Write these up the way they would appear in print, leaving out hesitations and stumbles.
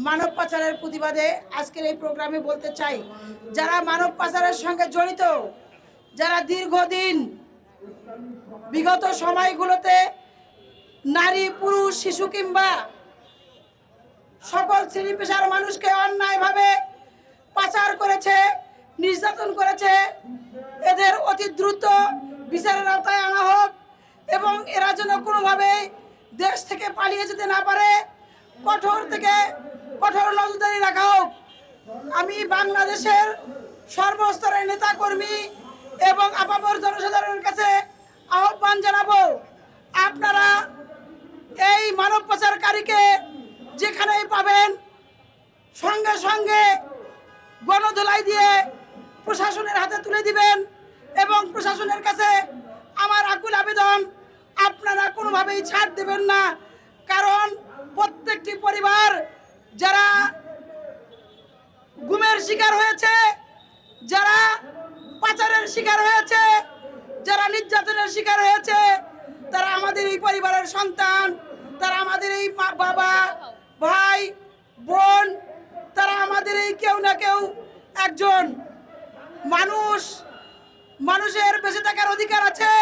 মানব পাচারের প্রতিবাদে আজকের এই প্রোগ্রামে বলতে চাই, যারা মানব পাচারের সঙ্গে জড়িত, যারা দীর্ঘদিন বিগত সময়গুলোতে নারী, পুরুষ, শিশু কিংবা সকল শ্রেণী পেশার মানুষকে অন্যায়ভাবে পাচার করেছে, নির্যাতন করেছে, এদের অতি দ্রুত বিচারের আওতায় আনা হোক এবং এরা যেন কোনোভাবেই দেশ থেকে পালিয়ে যেতে না পারে, কঠোর থেকে কঠোর নজরদারি রাখা হোক। আমি বাংলাদেশের সর্বস্তরের নেতাকর্মী এবং আপামর জনসাধারণের কাছে আহ্বান জানাবো, আপনারা এই মানব পাচারকারীকে যেখানেই পাবেন সঙ্গে সঙ্গে গণধোলাই দিয়ে প্রশাসনের হাতে তুলে দিবেন এবং প্রশাসনের কাছে আমার আকুল আবেদন, আপনারা কোনোভাবেই ছাড় দেবেন না। কারণ প্রত্যেকটি পরিবার যারা গুমের শিকার হয়েছে, যারা পাচারের শিকার হয়েছে, যারা নির্যাতনের শিকার হয়েছে, তারা আমাদের এই পরিবারের সন্তান, তারা আমাদের এই বাবা, ভাই, বোন, তারা আমাদের এই কেউ না কেউ একজন মানুষ। মানুষের বেঁচে থাকার অধিকার আছে,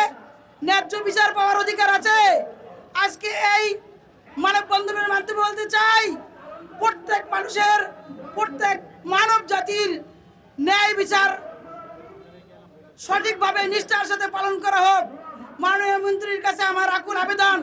ন্যায্য বিচার পাওয়ার অধিকার আছে। আজকে এই মানববন্ধনের মাধ্যমে বলতে চাই, প্রত্যেক মানুষের, প্রত্যেক মানব জাতির ন্যায় বিচার সঠিকভাবে নিষ্ঠার সাথে পালন করা হোক। মাননীয় মন্ত্রীর কাছে আমার আকুল আবেদন,